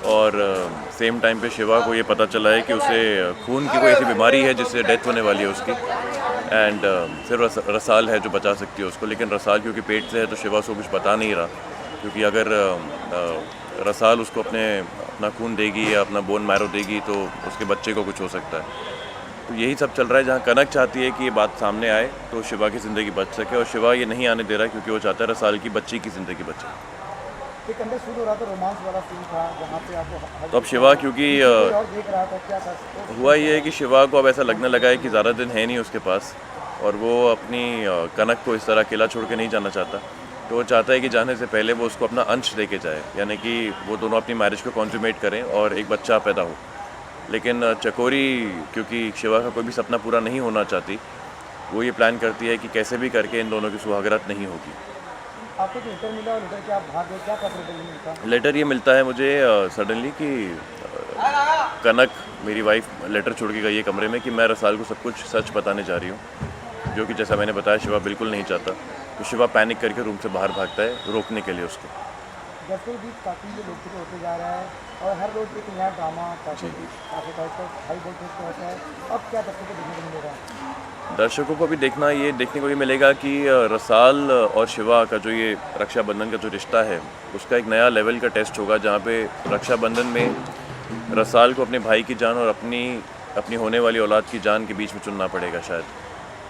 और same time पे शिवा को ये पता चला है कि उसे खून की कोई ऐसी बीमारी है जिससे डेथ होने वाली है उसकी। एंड सिर्फ रसाल है जो बचा सकती है उसको, लेकिन रसाल क्योंकि पेट से है तो शिवा उसको कुछ बता नहीं रहा, क्योंकि अगर रसाल उसको अपना खून देगी या अपना बोन मैरो देगी तो उसके बच्चे को कुछ हो सकता है। तो यही सब चल रहा है, जहाँ कनक चाहती है कि ये बात सामने आए तो शिवा की ज़िंदगी बच सके, और शिवा ये नहीं आने दे रहा क्योंकि वो चाहता है रसाल की बच्ची की ज़िंदगी बचे। एक अंदर शूट हो रहा था, रोमांस वाला सीन था जहाँ पे आपको तो अब शिवा क्योंकि और देख रहा था, क्या था हुआ ये है कि शिवा को अब ऐसा लगने लगा है कि ज़्यादा दिन है नहीं उसके पास, और वो अपनी कनक को इस तरह अकेला छोड़ के नहीं जाना चाहता। तो वो चाहता है कि जाने से पहले वो उसको अपना अंश दे के जाए, यानी कि वो दोनों अपनी मैरिज को कॉन्ज्यूमेट करें और एक बच्चा पैदा हो। लेकिन चकोरी क्योंकि शिवा का कोई भी सपना पूरा नहीं होना चाहती, वो ये प्लान करती है कि कैसे भी करके इन दोनों की सुहागरात नहीं होगी। आपको जो लेटर मिला और लेटर के आप भाग गए, क्या पत्र मिलता? लेटर ये मिलता है मुझे सडनली कि कनक मेरी वाइफ लेटर छोड़ के गई है कमरे में कि मैं रसाल को सब कुछ सच बताने जा रही हूँ, जो कि जैसा मैंने बताया शिवा बिल्कुल नहीं चाहता। तो शिवा पैनिक करके रूम से बाहर भागता है रोकने के लिए उसको। जैसे बीच काफ़ी जो लोकप्रिय होते जा रहा है और हर रोज एक नया ड्रामा काफ़ी हाई वोल्टेज पे होता है, अब क्या दर्शकों को देखने को मिलेगा? दर्शकों को भी देखने को ये मिलेगा कि रसाल और शिवा का जो ये रक्षाबंधन का जो रिश्ता है उसका एक नया लेवल का टेस्ट होगा, जहाँ पे रक्षाबंधन में रसाल को अपने भाई की जान और अपनी होने वाली औलाद की जान के बीच में चुनना पड़ेगा शायद।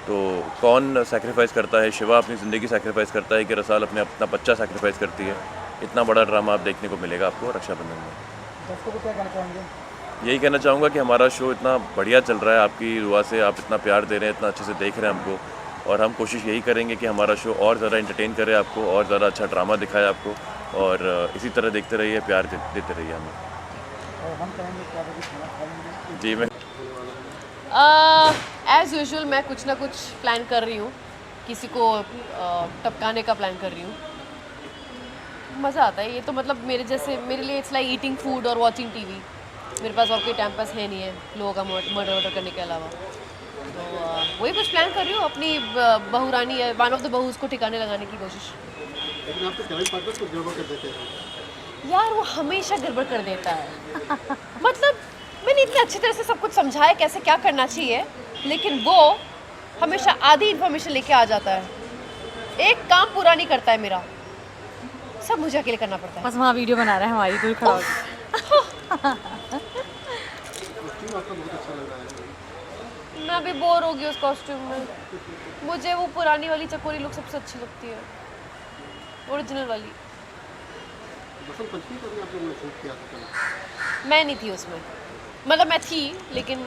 तो कौन सैक्रिफाइस करता है? शिवा अपनी ज़िंदगी सैक्रिफाइस करता है कि रसाल अपना बच्चा सैक्रिफाइस करती है? इतना बड़ा ड्रामा आप देखने को मिलेगा आपको रक्षाबंधन में। दर्शकों को क्या कहना चाहेंगे? यही कहना चाहूँगा कि हमारा शो इतना बढ़िया चल रहा है, आपकी दुआ से आप इतना प्यार दे रहे हैं, इतना अच्छे से देख रहे हैं हमको, और हम कोशिश यही करेंगे कि हमारा शो और ज़्यादा एंटरटेन करे आपको, और ज़्यादा अच्छा ड्रामा दिखाए आपको, और इसी तरह देखते रहिए, प्यार देते रहिए हमें। और हम कहेंगे क्या बजे खाना खाएंगे? जी मैं एज़ यूजुअल मैं कुछ ना कुछ प्लान कर रही हूँ, किसी को टपकाने का प्लान कर रही हूँ। मज़ा आता है ये तो, मतलब मेरे लिए इट्स लाइक ईटिंग फूड और वॉचिंग टीवी। मेरे पास और कोई टाइम पास है नहीं है लोगों का मर्डर करने के अलावा। तो वही कुछ प्लान कर रही हूँ, अपनी बहू रानी वन ऑफ द बहूज़ को ठिकाने लगाने की कोशिश। लेकिन आप तो करेंट पार्टनर को गड़बड़ कर देते हैं। यार वो हमेशा गड़बड़ कर देता है मतलब मैंने इतने अच्छी तरह से सब कुछ समझाया कैसे क्या करना चाहिए, लेकिन वो हमेशा आधी इन्फॉर्मेशन लेके आ जाता है, एक काम पूरा नहीं करता है मेरा, सब मुझे अकेले करना पड़ता है। बस वहाँ वीडियो बना रहा है हमारी, दूर खड़ा हो। आपका बहुत अच्छा लग रहा है। मैं भी बोर हो गई उस कॉस्ट्यूम में। मुझे वो पुरानी वाली चकोरी लुक सबसे अच्छी लगती है, ओरिजिनल वाली। बसंत पंचमी को भी आप लोगों ने शूट किया था? मैं नहीं थी उसमें, मतलब मैं थी लेकिन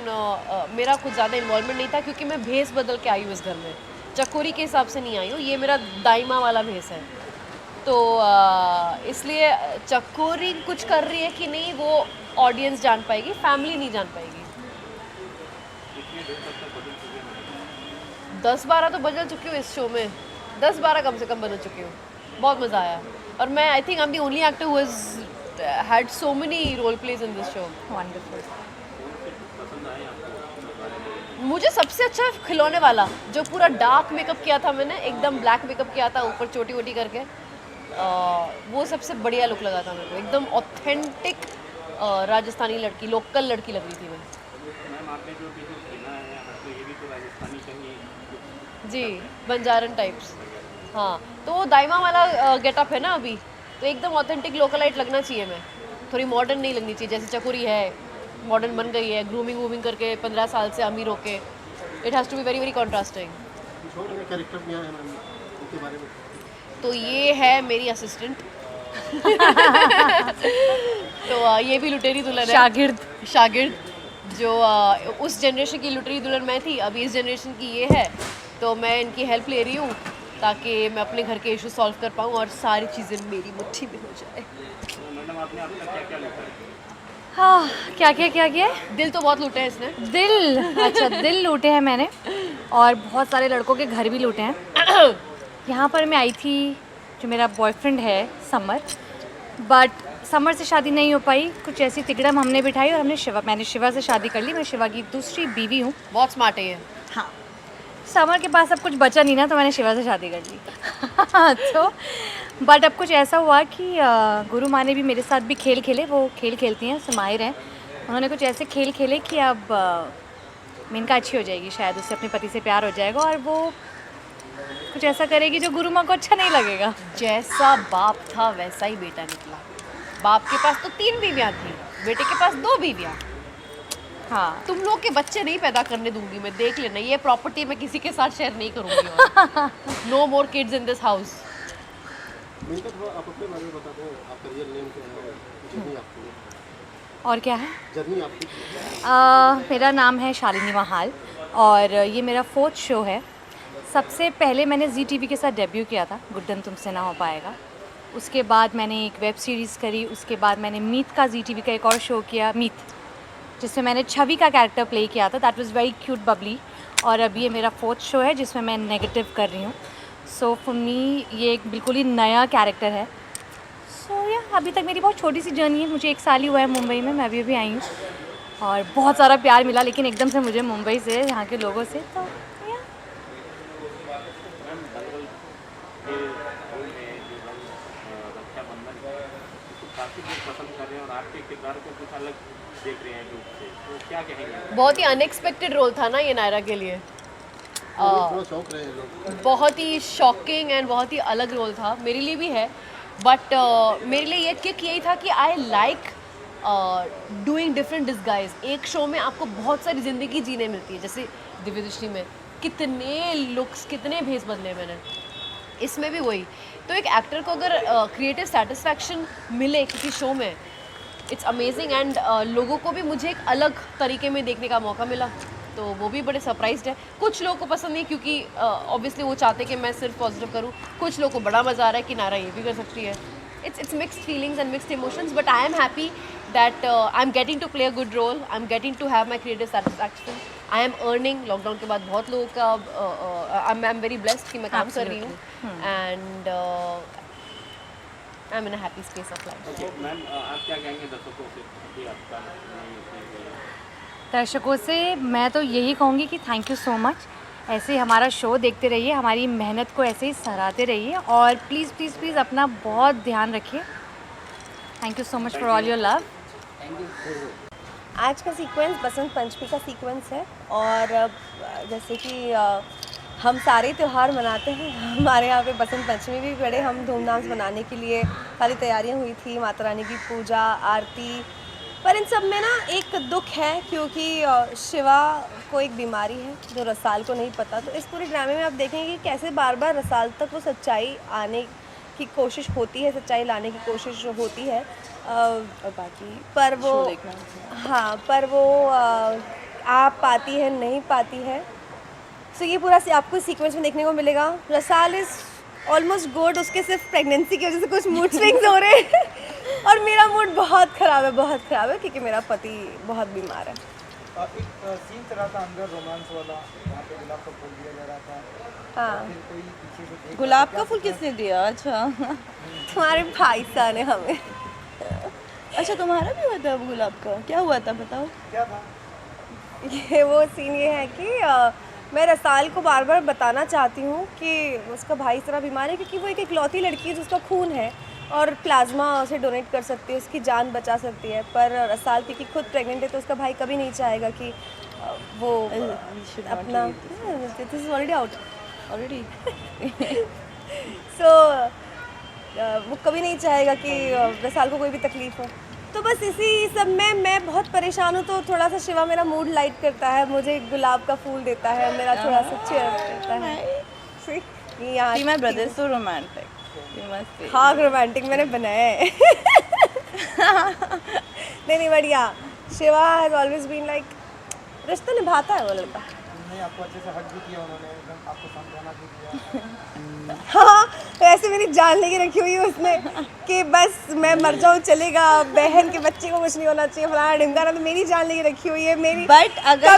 मेरा कुछ ज़्यादा इन्वॉल्वमेंट नहीं था, क्योंकि मैं भेस बदल के आई हूँ इस घर में, चकोरी के हिसाब से नहीं आई हूँ। ये मेरा दाइमा वाला भेस है, तो इसलिए चकोरी कुछ कर रही है कि नहीं वो ऑडियंस जान पाएगी, फैमिली नहीं जान पाएगी। 10-12 तो बदल चुकी हूँ इस शो में, 10-12 कम से कम बदल चुकी हूँ। बहुत मज़ा आया, और मैं I think I am the only actor who has had so many role plays in this show. Wonderful. मुझे सबसे अच्छा खिलौने वाला, जो पूरा डार्क मेकअप किया था मैंने, एकदम ब्लैक मेकअप किया था ऊपर चोटी वोटी करके, वो सबसे बढ़िया लुक लगा था मेरे को, एकदम ऑथेंटिक राजस्थानी लड़की, लोकल लड़की लग रही थी मैं। जी, बंजारन टाइप्स। हाँ, तो वो दाइमा वाला गेटअप है ना अभी, तो एकदम ऑथेंटिक लोकलाइट लगना चाहिए मैं, थोड़ी मॉडर्न नहीं लगनी चाहिए। जैसे चकोरी है, मॉडर्न बन गई है, ग्रूमिंग वूमिंग करके 15 साल से अमीर होके, it has to be very very contrasting. Character भी है उनके बारे में? तो ये है मेरी असिस्टेंट तो ये भी लुटेरी दुल्हन है, शागिर्द जो उस जनरेशन की लुटेरी दुल्हन मैं थी, अभी इस जनरेशन की ये है, तो मैं इनकी हेल्प ले रही हूँ ताकि मैं अपने घर के इशू सॉल्व कर पाऊँ और सारी चीज़ें मेरी मुट्ठी में हो जाए। हाँ, क्या किया है? दिल तो बहुत लूटे हैं इसने। दिल, अच्छा दिल लूटे हैं मैंने, और बहुत सारे लड़कों के घर भी लूटे हैं। यहाँ पर मैं आई थी, जो मेरा बॉयफ्रेंड है समर, बट समर से शादी नहीं हो पाई, कुछ ऐसी तिकड़म हमने बिठाई और मैंने शिवा से शादी कर ली। मैं शिवा की दूसरी बीवी हूँ। बहुत स्मार्ट है ये। हाँ, समर के पास अब कुछ बचा नहीं ना, तो मैंने शिवा से शादी कर ली तो बट अब कुछ ऐसा हुआ कि गुरु माँ ने भी मेरे साथ भी खेल खेले, वो खेल खेलती हैं, उससे माहिर हैं। उन्होंने कुछ ऐसे खेल खेले कि अब मेनका अच्छी हो जाएगी, शायद उससे अपने पति से प्यार हो जाएगा और वो कुछ ऐसा करेगी जो गुरु माँ को अच्छा नहीं लगेगा। जैसा बाप था वैसा ही बेटा निकला। बाप के पास तो 3 बीवियाँ थी, बेटे के पास 2 बीवियाँ। हाँ, तुम लोग के बच्चे नहीं पैदा करने दूंगी मैं, देख लेना। ये प्रॉपर्टी मैं किसी के साथ शेयर नहीं करूंगी। No more kids in this house. Menaka थोड़ा आप अपने बारे में बता दें, आपका रियल नेम क्या है, जर्नी आपकी, और क्या है? जर्नी आपकी। मेरा नाम है शालिनी महाल और ये मेरा 4th शो है। सबसे पहले मैंने जी टीवी के साथ डेब्यू किया था, गुड्डन तुमसे ना हो पाएगा। उसके बाद मैंने एक वेब सीरीज़ करी, उसके बाद मैंने मीत का जी टीवी का एक और शो किया, मीत, जिसमें मैंने छवि का कैरेक्टर प्ले किया था। That was very cute Babli. और अभी ये मेरा 4th शो है जिसमें मैं नेगेटिव कर रही हूँ। सो फॉर मी ये एक बिल्कुल ही नया कैरेक्टर है। सो या अभी तक मेरी बहुत छोटी सी जर्नी है। मुझे 1 साल ही हुआ है मुंबई में, मैं अभी आई हूँ और बहुत सारा प्यार मिला, लेकिन एकदम से मुझे मुंबई से, यहाँ के लोगों से, तो या काफी लोग पसंद कर रहे हैं और आपके किरदार को कुछ अलग देख रहे हैं लोग से, तो क्या कहेंगे? बहुत ही अनएक्सपेक्टेड रोल था ना ये नायरा के लिए। थोड़ा शौक रहे हैं लोग। बहुत ही शॉकिंग एंड बहुत ही अलग रोल था, मेरे लिए भी है। बट मेरे लिए ये किक यही था कि I like doing different disguise. एक शो में आपको बहुत सारी ज़िंदगी जीने मिलती है, जैसे दिव्य दृष्टि में कितने लुक्स, कितने भेस बदले मैंने, इसमें भी वही। तो एक एक्टर को अगर क्रिएटिव सेटिस्फैक्शन मिले किसी शो में, इट्स अमेजिंग। एंड लोगों को भी मुझे एक अलग तरीके में देखने का मौका मिला, तो वो भी बड़े सरप्राइज्ड है। कुछ लोगों को पसंद नहीं, क्योंकि ऑब्वियसली वो चाहते कि मैं सिर्फ पॉजिटिव करूँ। कुछ लोगों को बड़ा मज़ा आ रहा है कि नायरा ये भी कर सकती है। It's mixed feelings and mixed emotions, but I am happy that I am getting to play a good role, I am getting to have my creative satisfaction, I am earning. Lockdown के बाद बहुत लोगों का I am very blessed कि मैं काम कर रही हूँ, and I am in a happy space of life. Ma'am आप क्या कहेंगे दर्शकों से कि आपका दर्शकों से मैं तो यही कहूँगी कि थैंक यू सो मच। ऐसे ही हमारा शो देखते रहिए, हमारी मेहनत को ऐसे ही सराहते रहिए और प्लीज़ प्लीज़ प्लीज़ अपना बहुत ध्यान रखिए। Thank you so much for all your love. आज का सीक्वेंस बसंत पंचमी का सीक्वेंस है और जैसे कि हम सारे त्यौहार मनाते हैं, हमारे यहाँ पे बसंत पंचमी भी बड़े हम धूमधाम से मनाने के लिए सारी तैयारियाँ हुई थी, माता रानी की पूजा, आरती। पर इन सब में ना एक दुख है, क्योंकि शिवा को एक बीमारी है जो रसाल को नहीं पता। तो इस पूरे ड्रामे में आप देखेंगे कि कैसे बार बार रसाल तक वो सच्चाई आने की कोशिश होती है, सच्चाई लाने की कोशिश होती है, और बाकी पर वो हाँ पर वो आ पाती है, नहीं पाती है। सो ये पूरा आपको सीक्वेंस में देखने को मिलेगा। रसाल इज़ ऑलमोस्ट गुड, उसके सिर्फ प्रेगनेंसी की वजह से कुछ मूड स्विंग्स हो रहे हैं और मेरा मूड बहुत ख़राब है, बहुत ख़राब है, क्योंकि मेरा पति बहुत बीमार है। एक सीन चला था अंदर रोमांस वाला, वहाँ पे गुलाब का फूल दिया जा रहा था। हाँ, फिर कोई पीछे से देख गुलाब का फूल किसने दिया? अच्छा तुम्हारे भाई साहब ने हमें। अच्छा, तुम्हारा भी हुआ था गुलाब का? क्या हुआ था बताओ। क्या था? ये वो सीन ये है कि मैं रसाल को बार बार बताना चाहती हूँ कि उसका भाई इस तरह बीमार है, क्योंकि वो एक इकलौती लड़की है जिसका खून है और प्लाज्मा उसे डोनेट कर सकती है, उसकी जान बचा सकती है। पर रसाल क्योंकि खुद प्रेग्नेंट है तो उसका भाई कभी नहीं चाहेगा कि वो अपना this is already out already so वो कभी नहीं चाहेगा कि रसाल को कोई भी तकलीफ हो। तो बस इसी सब में मैं बहुत परेशान हूँ, तो थोड़ा सा शिवा मेरा मूड लाइट करता है, मुझे गुलाब का फूल देता है, मेरा थोड़ा सा चेयर करता है। See, my brother is so romantic. You must say. हाँ, रोमांटिक मैंने बनाया है। नहीं बढ़िया। Shiva has always been like, रिश्ता निभाता है वो लड़का। नहीं, आपको अच्छे से हक भी किया उन्होंने, एकदम आपको समझाना भी किया। हाँ, वैसे मेरी जान लेके रखी हुई है उसने कि बस मैं मर जाऊँ चलेगा, बहन के बच्चे को कुछ नहीं होना चाहिए, फलाना ढिमकाना, तो मेरी जान लेके रखी हुई है मेरी। But अगर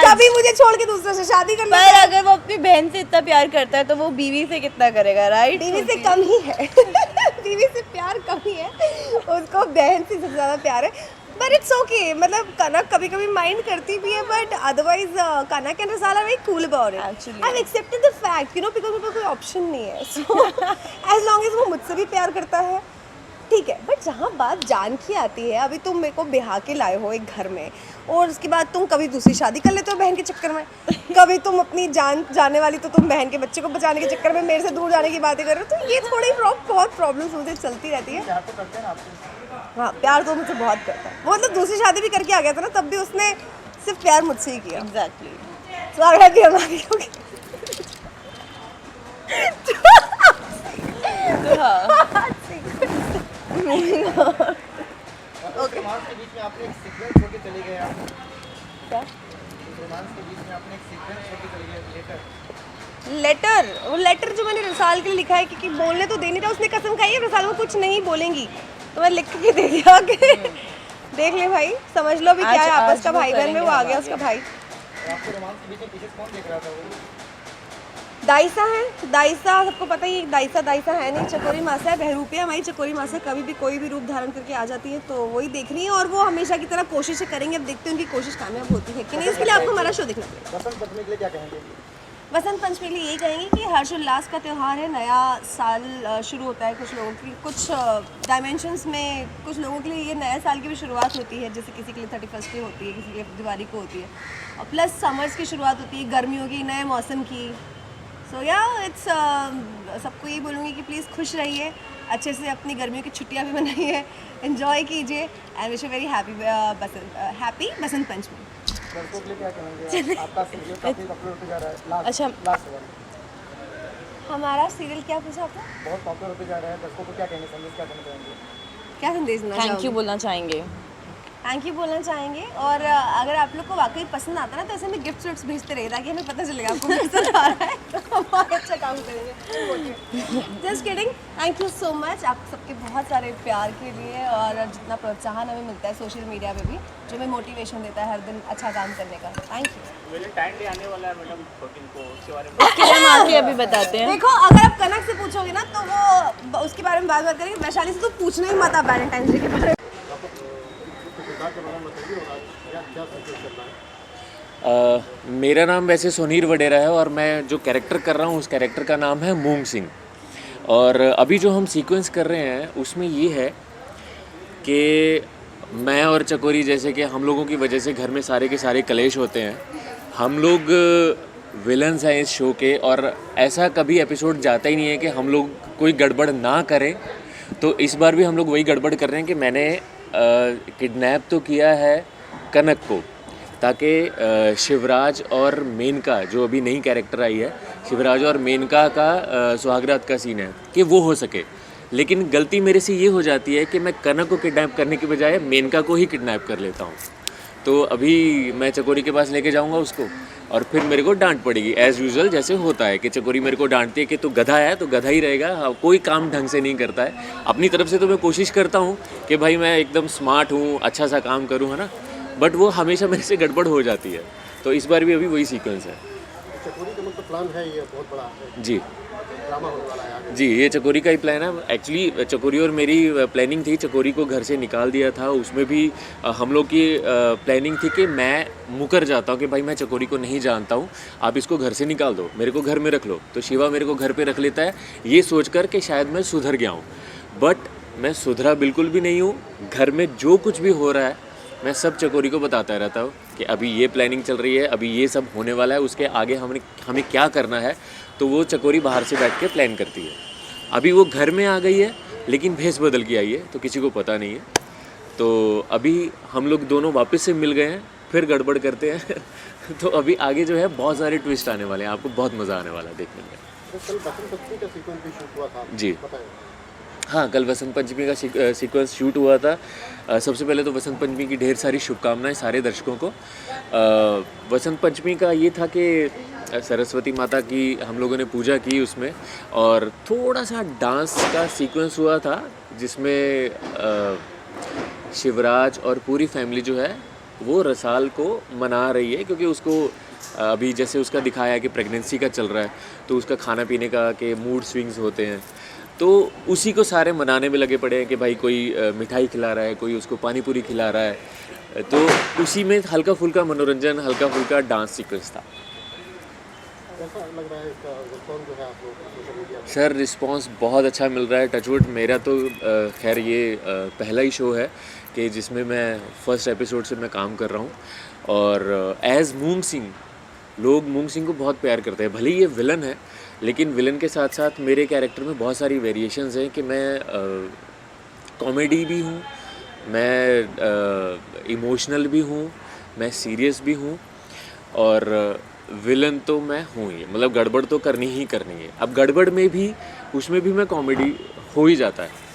कभी मुझे छोड़ के दूसरे से शादी करना, पर अगर वो अपनी बहन से इतना प्यार करता है तो वो बीवी से कितना करेगा, राइट? बीवी से कम ही है। टीवी से प्यार कम ही है, उसको बहन से सबसे ज़्यादा प्यार है। बट इट्स ओके, मतलब कनक कभी कभी माइंड करती भी है, but otherwise Kanak and Rasal are very cool about it. Actually. I have accepted the fact, you know, because मेरे पास कोई ऑप्शन नहीं है। सो एज लॉन्ग एज वो मुझसे भी प्यार करता है, ठीक है। बट जहाँ बात जान की आती है, अभी तुम मेरे को बिहा के लाए हो एक घर में, और उसके बाद तुम कभी दूसरी शादी कर लेते हो बहन के चक्कर में, कभी तुम अपनी जान जाने वाली तो तुम बहन के बच्चे को बचाने के चक्कर में मेरे से दूर जाने की बातें कर रहे हो, तो ये थोड़ी बहुत प्रॉब्लम्स मुझे चलती रहती है। प्यार तो करते हैं ना आपसे। हाँ, प्यार तो मुझसे बहुत करता है। वो मतलब दूसरी शादी भी करके आ गया था ना, तब भी उसने सिर्फ प्यार मुझसे ही किया। एग्जैक्टली। स्वागत है हमारी होगी। रोमांस के बीच में आपने एक सीक्वेंस छोड़ के चले गए आप। क्या? रोमांस के बीच में आपने एक सीक्वेंस छोड़ के चले गए, लेटर। लेटर, वो लेटर जो मैंने रसाल के लिए लिखा है, क्योंकि बोलने तो दे नहीं रहा, उसने कसम खाई है रसाल में कुछ नहीं बोलेंगी, तो मैं लिख के दे दिया कि देख ले भाई, समझ लो अभी क्या है आपस का, भाई बहन में वो आ गया उसका भाई। तो आपके रोमांस के बीच में पीछे कौन देख रहा था वो? दाइसा है, दाइसा सबको पता ही, दाइसा है नहीं, चकोरी मासा है, बहरूपिया हमारी चकोरी मासा कभी भी कोई भी रूप धारण करके आ जाती है, तो वही देख रही है, और वो हमेशा की तरह कोशिशें करेंगे। अब देखते हैं उनकी कोशिश कामयाब होती है कि नहीं, इसके लिए आपको हमारा शो देखना पड़ेगा। बसंत पंचमी के लिए क्या कहेंगे? वसंत पंचमी के लिए यही कहेंगे कि हर्षोल्लास का त्यौहार है, नया साल शुरू होता है। कुछ लोगों की कुछ डायमेंशंस में, कुछ लोगों के लिए ये नया साल की भी शुरुआत होती है, जैसे किसी के लिए 31 की होती है, किसी के लिए दिवाली को होती है, और प्लस समर्स की शुरुआत होती है, गर्मियों की, नए मौसम की। सो या इट्स सबको यही बोलूँगी कि प्लीज़ खुश रहिए, अच्छे से अपनी गर्मियों की छुट्टियाँ भी मनाइए, एंजॉय कीजिए, and wish a very happy Basant Panchami. लड़कों के लिए क्या कहेंगे? आपका सीरियल काफी पॉपुलर होते जा रहा है। अच्छा। लास्ट सवाल। हमारा सीरियल क्या पूछा आपने? बहुत पॉपुलर होते जा रहा है, दर्शकों को क्या कहेंगे, संदेश क्या देना चाहेंगे? क्या संदेश देना थैंक चाहोगे? यू बोलना चाहेंगे। थैंक यू बोलना चाहेंगे, और अगर आप लोग को वाकई पसंद आता ना, तो ऐसे में गिफ्ट विफ्ट्स भेजते रहिए, ताकि हमें पता चलेगा आपको पसंद आ रहा है, तो हम और अच्छा काम करेंगे। Just kidding, thank you so much आप सबके बहुत सारे प्यार के लिए, और जितना प्रोत्साहन हमें मिलता है सोशल मीडिया पे भी, जो हमें मोटिवेशन देता है हर दिन अच्छा काम करने का। Thank you. वैलेंटाइन डे आने वाला है मैडम 14 को, उसके बारे में उसके लिए हम आके अभी बताते हैं। देखो, अगर आप कनक से पूछोगे ना, तो वो उसके बारे में बात करेंगे। वैशाली से तो पूछना ही मत आप वैलेंटाइन डे के बारे में। मेरा नाम वैसे सोनीर वडेरा है, और मैं जो कैरेक्टर कर रहा हूँ उस कैरेक्टर का नाम है मूंग सिंह। और अभी जो हम सीक्वेंस कर रहे हैं उसमें ये है कि मैं और चकोरी, जैसे कि हम लोगों की वजह से घर में सारे के सारे कलेश होते हैं, हम लोग विलन्स हैं इस शो के, और ऐसा कभी एपिसोड जाता ही नहीं है कि हम लोग कोई गड़बड़ ना करें। तो इस बार भी हम लोग वही गड़बड़ कर रहे हैं कि मैंने किडनैप तो किया है कनक को, ताकि शिवराज और मेनका, जो अभी नई कैरेक्टर आई है, शिवराज और मेनका का सुहागरात का सीन है कि वो हो सके। लेकिन गलती मेरे से ये हो जाती है कि मैं कनक को किडनैप करने के बजाय मेनका को ही किडनैप कर लेता हूँ। तो अभी मैं चकोरी के पास लेके जाऊँगा उसको, और फिर मेरे को डांट पड़ेगी एज़ यूजुअल, जैसे होता है कि चकोरी मेरे को डांटती है कि तू गधा है तो गधा ही रहेगा, कोई काम ढंग से नहीं करता है। अपनी तरफ से तो मैं कोशिश करता हूँ कि भाई मैं एकदम स्मार्ट हूँ, अच्छा सा काम करूँ, है ना, बट वो हमेशा मेरे से गड़बड़ हो जाती है। तो इस बार भी अभी वही सीक्वेंस है। चकोरी का मतलब प्लान है, ये बहुत बड़ा है, जी ड्रामा होने वाला है आगे। जी, ये चकोरी का ही प्लान है। एक्चुअली चकोरी और मेरी प्लानिंग थी, चकोरी को घर से निकाल दिया था, उसमें भी हम लोग की प्लानिंग थी कि मैं मुकर जाता हूँ कि भाई मैं चकोरी को नहीं जानता हूँ, आप इसको घर से निकाल दो, मेरे को घर में रख लो। तो शिवा मेरे को घर पे रख लेता है, ये सोचकर कि शायद मैं सुधर गया हूँ, बट मैं सुधरा बिल्कुल भी नहीं हूँ। घर में जो कुछ भी हो रहा है मैं सब चकोरी को बताता रहता हूँ कि अभी ये प्लानिंग चल रही है, अभी ये सब होने वाला है, उसके आगे हमें क्या करना है। तो वो चकोरी बाहर से बैठ के प्लान करती है। अभी वो घर में आ गई है, लेकिन भेस बदल के आई है, तो किसी को पता नहीं है। तो अभी हम लोग दोनों वापस से मिल गए हैं, फिर गड़बड़ करते हैं तो अभी आगे जो है बहुत सारे ट्विस्ट आने वाले हैं, आपको बहुत मज़ा आने वाला है देखने में। तो कल बसंत पंचमी का सीक्वेंस भी शूट हुआ था, जी। पता है? हाँ, कल वसंत पंचमी का सीक्वेंस शूट हुआ था। सबसे पहले तो वसंत पंचमी की ढेर सारी शुभकामनाएं सारे दर्शकों को। वसंत पंचमी का ये था कि सरस्वती माता की हम लोगों ने पूजा की उसमें, और थोड़ा सा डांस का सीक्वेंस हुआ था जिसमें शिवराज और पूरी फैमिली जो है वो रसाल को मना रही है, क्योंकि उसको अभी जैसे उसका दिखाया है कि प्रेगनेंसी का चल रहा है, तो उसका खाना पीने का के मूड स्विंग्स होते हैं। तो उसी को सारे मनाने में लगे पड़े हैं कि भाई कोई मिठाई खिला रहा है, कोई उसको पानी पूरी खिला रहा है, तो उसी में हल्का फुल्का मनोरंजन, हल्का फुल्का डांस सीक्वेंस था। कैसा लग रहा है इसका रिस्पॉन्स जो है आप लोगों को सोशल मीडिया पे? सर रिस्पांस बहुत अच्छा मिल रहा है, टचवुड। मेरा तो खैर ये पहला ही शो है कि जिसमें मैं फर्स्ट एपिसोड से मैं काम कर रहा हूँ, और एज मूंग सिंह, लोग मूंग सिंह को बहुत प्यार करते हैं। भले ही ये विलन है, लेकिन विलन के साथ साथ मेरे कैरेक्टर में बहुत सारी वेरिएशंस हैं कि मैं कॉमेडी भी हूँ, मैं इमोशनल भी हूँ, मैं सीरियस भी हूँ, और विलन तो मैं हूँ ही। मतलब गड़बड़ तो करनी ही करनी है। अब गड़बड़ में भी, उसमें भी मैं कॉमेडी हो ही जाता है।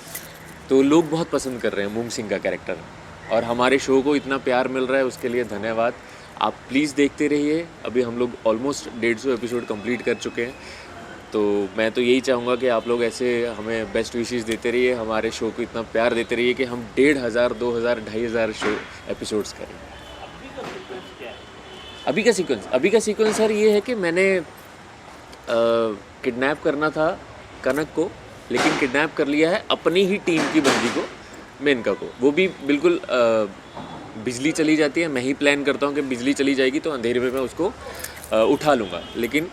तो लोग बहुत पसंद कर रहे हैं मूंग सिंह का कैरेक्टर, और हमारे शो को इतना प्यार मिल रहा है, उसके लिए धन्यवाद। आप प्लीज़ देखते रहिए। अभी हम लोग ऑलमोस्ट 150 एपिसोड कंप्लीट कर चुके हैं, तो मैं तो यही चाहूँगा कि आप लोग ऐसे हमें बेस्ट विशेस देते रहिए, हमारे शो को इतना प्यार देते रहिए कि हम 1500, 2000, 2500 शो एपिसोड्स करें। अभी का सीक्वेंस सर ये है कि मैंने किडनैप करना था कनक को, लेकिन किडनैप कर लिया है अपनी ही टीम की बंदी को, मेनका को। वो भी बिल्कुल बिजली चली जाती है, मैं ही प्लान करता हूँ कि बिजली चली जाएगी तो अंधेरे में मैं उसको उठा लूँगा, लेकिन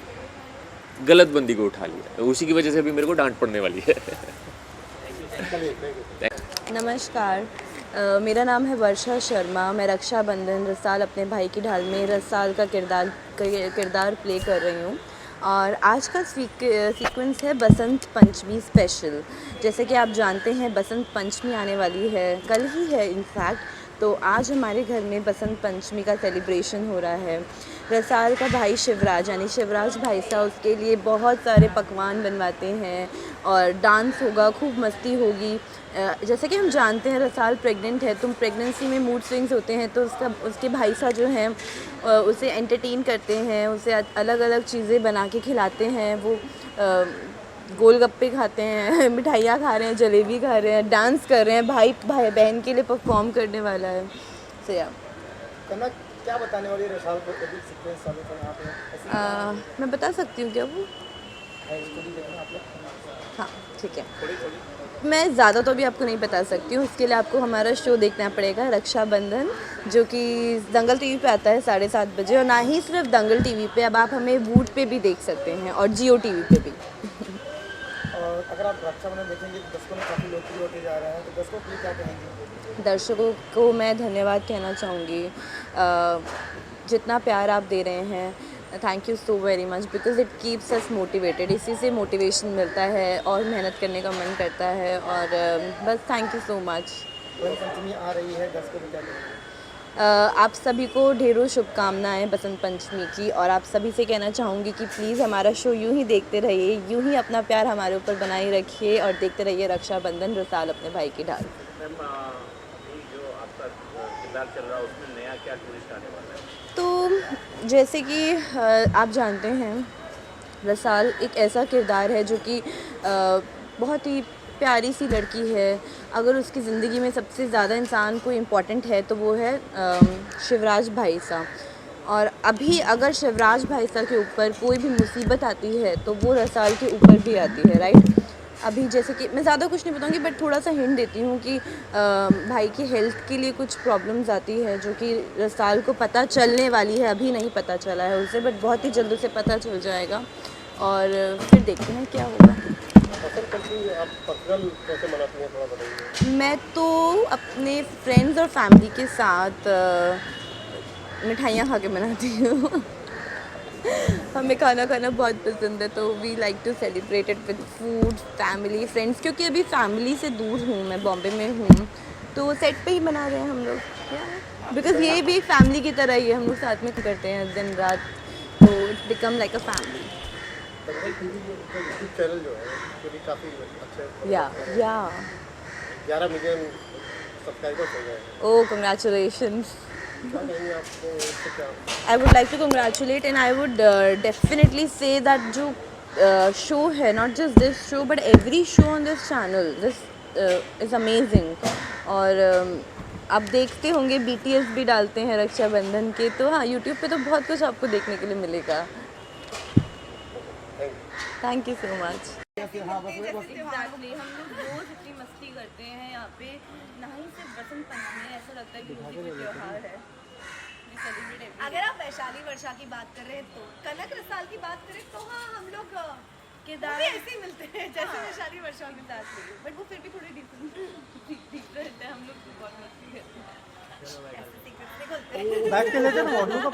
गलत बंदी को उठा लिया, तो उसी की वजह से अभी मेरे को डांट पड़ने वाली है। नमस्कार, मेरा नाम है वर्षा शर्मा। मैं रक्षाबंधन रसाल अपने भाई की ढाल में रसाल का किरदार प्ले कर रही हूँ, और आज का सीक्वेंस है बसंत पंचमी स्पेशल। जैसे कि आप जानते हैं बसंत पंचमी आने वाली है, कल ही है इनफैक्ट। तो आज हमारे घर में बसंत पंचमी का सेलिब्रेशन हो रहा है। रसाल का भाई शिवराज, यानी शिवराज भाई साहब, उसके लिए बहुत सारे पकवान बनवाते हैं और डांस होगा, खूब मस्ती होगी। जैसे कि हम जानते हैं रसाल प्रेग्नेंट है, तो प्रेगनेंसी में मूड स्विंग्स होते हैं, तो उसके भाई साहब जो हैं उसे एंटरटेन करते हैं, उसे अलग अलग चीज़ें बना के खिलाते हैं। वो गोलगप्पे खाते हैं, मिठाइयाँ खा रहे हैं, जलेबी खा रहे हैं, डांस कर रहे हैं। भाई बहन के लिए परफॉर्म करने वाला है। सो या कनक क्या बताने वाली है रसाल को? एपिक सीक्वेंस चालू करें आप लोग। मैं बता सकती हूँ क्या वो? स्टोरी देखना आप लोग। हाँ ठीक है, मैं ज़्यादा तो अभी आपको नहीं बता सकती हूँ। उसके लिए आपको हमारा शो देखना पड़ेगा, रक्षाबंधन, जो कि दंगल टीवी पे आता है 7:30 बजे। और ना ही सिर्फ दंगल टीवी पे, अब आप हमें वूट पे भी देख सकते हैं और जियो टीवी पे भी। और अगर आप रक्षाबंधन देखेंगे तो दर्शकों में काफ़ी लोकप्रिय होते जा रहे हैं, तो दर्शकों के लिए क्या कहेंगे? दर्शकों को मैं धन्यवाद कहना चाहूँगी, जितना प्यार आप दे रहे हैं, thank you so very much, because it keeps us motivated. इसी से मोटिवेशन मिलता है और मेहनत करने का मन करता है, और बस thank you so much. Basant Panchami आ रही है, दर्शकों को क्या कहेंगे? आप सभी को ढेरों शुभकामनाएं बसंत पंचमी की, और आप सभी से कहना चाहूँगी कि प्लीज़ हमारा शो यूं ही देखते रहिए, यूं ही अपना प्यार हमारे ऊपर बनाए रखिए, और देखते रहिए रक्षाबंधन रसाल अपने भाई की ढाल। मैम अभी जो आपका किरदार चल रहा है उसमें नया क्या ट्विस्ट आने वाला है? तो जैसे कि आप जानते हैं रसाल एक ऐसा किरदार है जो कि बहुत ही प्यारी सी लड़की है। अगर उसकी ज़िंदगी में सबसे ज़्यादा इंसान को इम्पोर्टेंट है तो वो है शिवराज भाई साहब। और अभी अगर शिवराज भाई साहब के ऊपर कोई भी मुसीबत आती है तो वो रसाल के ऊपर भी आती है, राइट। अभी जैसे कि मैं ज़्यादा कुछ नहीं बताऊंगी, बट थोड़ा सा हिंट देती हूँ कि भाई की हेल्थ के लिए कुछ प्रॉब्लम्स आती है, जो कि रसाल को पता चलने वाली है। अभी नहीं पता चला है उसे, बट बहुत ही जल्द उसे पता चल जाएगा, और फिर देखते हैं क्या होगा। बसंत पंचमी आप पर्सनल कैसे मनाती हैं, थोड़ा बताइए। मैं तो अपने फ्रेंड्स और फैमिली के साथ मिठाइयाँ खा के मनाती हूँ। हमें खाना खाना बहुत पसंद है, तो we like to celebrate it with food, family, friends. क्योंकि अभी फैमिली से दूर हूँ, मैं बॉम्बे में हूँ, तो सेट पे ही मना रहे हैं हम लोग, बिकॉज ये भी एक फैमिली की तरह ही है। हम लोग साथ में करते हैं दिन रात, तो it's become like a family. YouTube channel जो है वो भी काफ़ी अच्छे, या 11 मिलियन सब्सक्राइबर्स हो गए हैं। ओह कंग्रेचुलेशंस। क्या कहेंगे आपको इससे क्या? I would like to congratulate, and I would definitely say that जो show है, not just this show but every show on this channel, this is amazing। और आप देखते होंगे BTS भी डालते हैं रक्षाबंधन के, तो हाँ YouTube पे तो बहुत कुछ आपको देखने के लिए मिलेगा। Thank you so much. हाँ बस एग्जैक्टली हम लोग रोज इतनी मस्ती करते हैं यहाँ पे, ना ही सिर्फ बसंत पंचमी है, ऐसा लगता है कि होली का त्योहार है। अगर आप वैशाली वर्षा की बात कर रहे हैं तो कनक रसाल की बात करें तो हाँ हम लोग केदार ऐसे ही मिलते हैं जैसे वैशाली वर्षा के साथ। बट वो फिर भी थोड़ी डिफरेंट है, हम लोग तो बहुत मस्ती करते हैं। ऐसे secret से बोलते हैं। बैठ के लेते हैं ना मॉडल का